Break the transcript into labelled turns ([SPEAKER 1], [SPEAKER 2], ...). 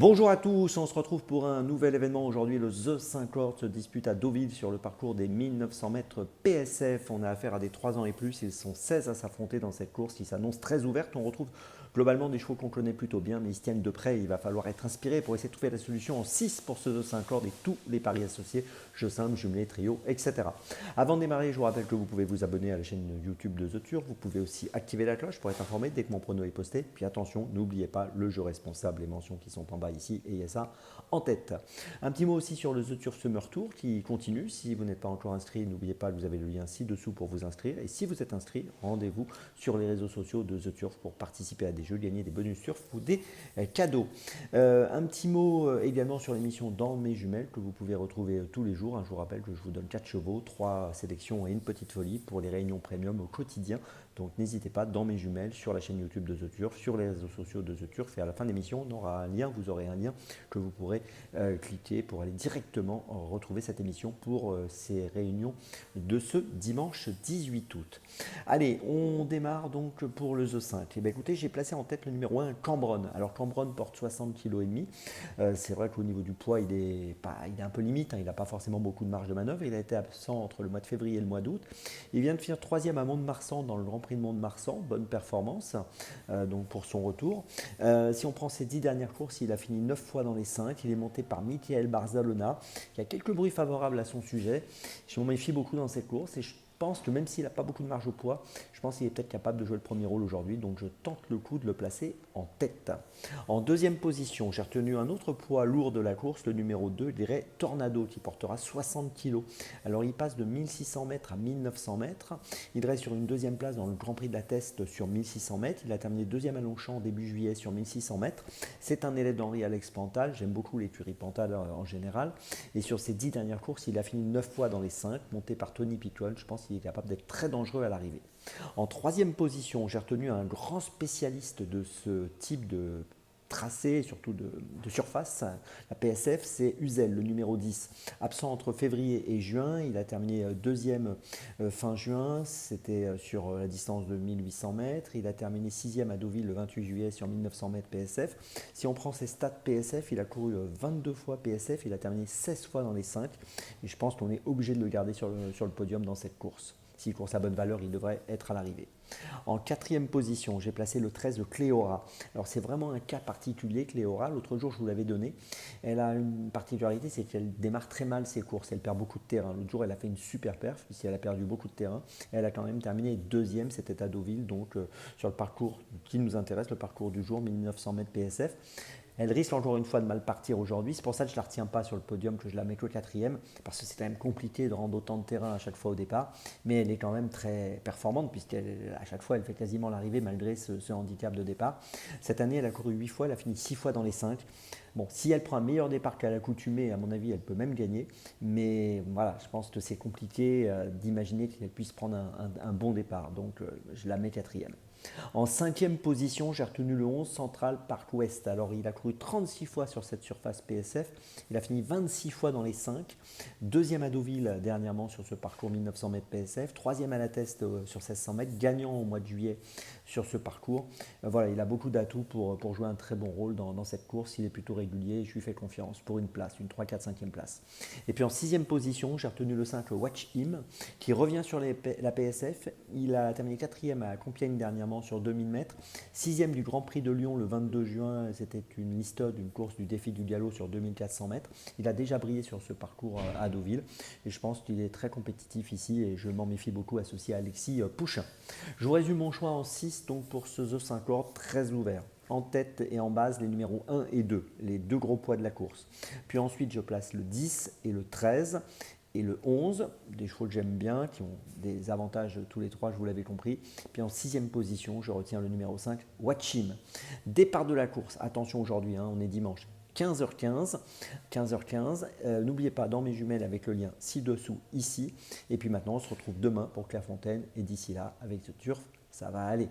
[SPEAKER 1] Bonjour à tous, on se retrouve pour un nouvel événement. Aujourd'hui, le The 50 se dispute à Deauville sur le parcours des 1900 mètres PSF. On a affaire à des 3 ans et plus. Ils sont 16 à s'affronter dans cette course qui s'annonce très ouverte. On retrouve globalement des chevaux qu'on connaît plutôt bien, mais ils se tiennent de près. Il va falloir être inspiré pour essayer de trouver la solution en 6 pour ce The 50 et tous les paris associés, jeux simples, jumelés, trio, etc. Avant de démarrer, je vous rappelle que vous pouvez vous abonner à la chaîne YouTube de The Turf. Vous pouvez aussi activer la cloche pour être informé dès que mon prono est posté. Puis attention, n'oubliez pas le jeu responsable, les mentions qui sont en bas ici et ça en tête. Un petit mot aussi sur le The Turf Summer Tour qui continue. Si vous n'êtes pas encore inscrit, n'oubliez pas, vous avez le lien ci-dessous pour vous inscrire. Et si vous êtes inscrit, rendez-vous sur les réseaux sociaux de The Turf pour participer à des jeux, gagner des bonus turf ou des cadeaux. Un petit mot également sur l'émission Dans mes jumelles que vous pouvez retrouver tous les jours. Je vous rappelle que je vous donne 4 chevaux, 3 sélections et une petite folie pour les réunions premium au quotidien. Donc n'hésitez pas, dans mes jumelles, sur la chaîne YouTube de The Turf, sur les réseaux sociaux de The Turf. Et à la fin de l'émission, on aura un lien, vous aurez un lien que vous pourrez cliquer pour aller directement retrouver cette émission pour ces réunions de ce dimanche 18 août. Allez, on démarre donc pour le The 5. Et bien écoutez, j'ai placé en tête le numéro 1, Cambronne. Alors Cambronne porte 60 kg et demi. C'est vrai qu'au niveau du poids, il est un peu limite, hein, il n'a pas forcément beaucoup de marge de manœuvre. Il a été absent entre le mois de février et le mois d'août. Il vient de finir 3e à Mont-de-Marsan dans le Grand Prix de Mont-de-Marsan. Bonne performance donc pour son retour. Si on prend ses 10 dernières courses, il a fini 9 fois dans les 5. Il est monté par Michael Barzalona, qui a quelques bruits favorables à son sujet. Je m'en méfie beaucoup dans cette course et je pense que même s'il n'a pas beaucoup de marge au poids, je pense qu'il est peut-être capable de jouer le premier rôle aujourd'hui. Donc je tente le coup de le placer en tête. En deuxième position, j'ai retenu un autre poids lourd de la course, le numéro 2, je dirais Tornado, qui portera 60 kg. Alors il passe de 1600 mètres à 1900 mètres. Il reste sur une deuxième place dans le Grand Prix de la Teste sur 1600 mètres. Il a terminé deuxième à Longchamp début juillet sur 1600 mètres. C'est un élève d'Henri Alex Pantal. J'aime beaucoup l'écurie Pantal en général. Et sur ses 10 dernières courses, il a fini 9 fois dans les 5, monté par Tony Pitwell. Je pense qu'il est capable d'être très dangereux à l'arrivée. En troisième position, j'ai retenu un grand spécialiste de ce type de tracé, surtout de surface, la PSF, c'est Uzel, le numéro 10. Absent entre février et juin, il a terminé deuxième fin juin, c'était sur la distance de 1800 mètres. Il a terminé 6e à Deauville le 28 juillet sur 1900 mètres PSF. Si on prend ses stats PSF, il a couru 22 fois PSF, il a terminé 16 fois dans les 5. Et je pense qu'on est obligé de le garder sur le podium dans cette course. S'il court sa bonne valeur, il devrait être à l'arrivée. En quatrième position, j'ai placé le 13 de Cléora. Alors c'est vraiment un cas particulier, Cléora. L'autre jour, je vous l'avais donné. Elle a une particularité, c'est qu'elle démarre très mal ses courses. Elle perd beaucoup de terrain. L'autre jour, elle a fait une super perf, puisqu'elle a perdu beaucoup de terrain. Elle a quand même terminé deuxième, c'était à Deauville, donc sur le parcours qui nous intéresse, le parcours du jour, 1900 mètres PSF. Elle risque encore une fois de mal partir aujourd'hui. C'est pour ça que je ne la retiens pas sur le podium, que je la mets que quatrième, parce que c'est quand même compliqué de rendre autant de terrain à chaque fois au départ. Mais elle est quand même très performante, puisqu'à chaque fois, elle fait quasiment l'arrivée malgré ce handicap de départ. Cette année, elle a couru 8 fois, elle a fini 6 fois dans les 5. Bon, si elle prend un meilleur départ qu'à l'accoutumée, à mon avis, elle peut même gagner. Mais voilà, je pense que c'est compliqué d'imaginer qu'elle puisse prendre un bon départ. Donc, je la mets quatrième. En cinquième position, j'ai retenu le 11 Central Park West. Alors, il a couru 36 fois sur cette surface PSF. Il a fini 26 fois dans les 5. Deuxième à Deauville dernièrement sur ce parcours 1900 mètres PSF. Troisième à la Teste sur 1600 mètres. Gagnant au mois de juillet sur ce parcours. Voilà, il a beaucoup d'atouts pour jouer un très bon rôle dans cette course. Il est plutôt régulier. Je lui fais confiance pour une place, une 3, 4, 5e place. Et puis en sixième position, j'ai retenu le 5 Watch Him qui revient sur la PSF. Il a terminé quatrième à Compiègne dernièrement sur 2000 mètres. 6e du Grand Prix de Lyon le 22 juin, c'était une listode, une course du défi du galop sur 2400 mètres. Il a déjà brillé sur ce parcours à Deauville et je pense qu'il est très compétitif ici et je m'en méfie beaucoup associé à Alexis Pouchin. Je vous résume mon choix en 6 donc pour ce The 50 très ouvert. En tête et en base, les numéros 1 et 2, les deux gros poids de la course. Puis ensuite, je place le 10 et le 13 et le 11, des chevaux que j'aime bien, qui ont des avantages tous les trois, je vous l'avais compris. Puis en sixième position, je retiens le numéro 5, Watchim. Départ de la course, attention aujourd'hui, on est dimanche. 15h15, n'oubliez pas dans mes jumelles avec le lien ci-dessous, ici. Et puis maintenant, on se retrouve demain pour Clairefontaine. Et d'ici là, avec ce turf, ça va aller.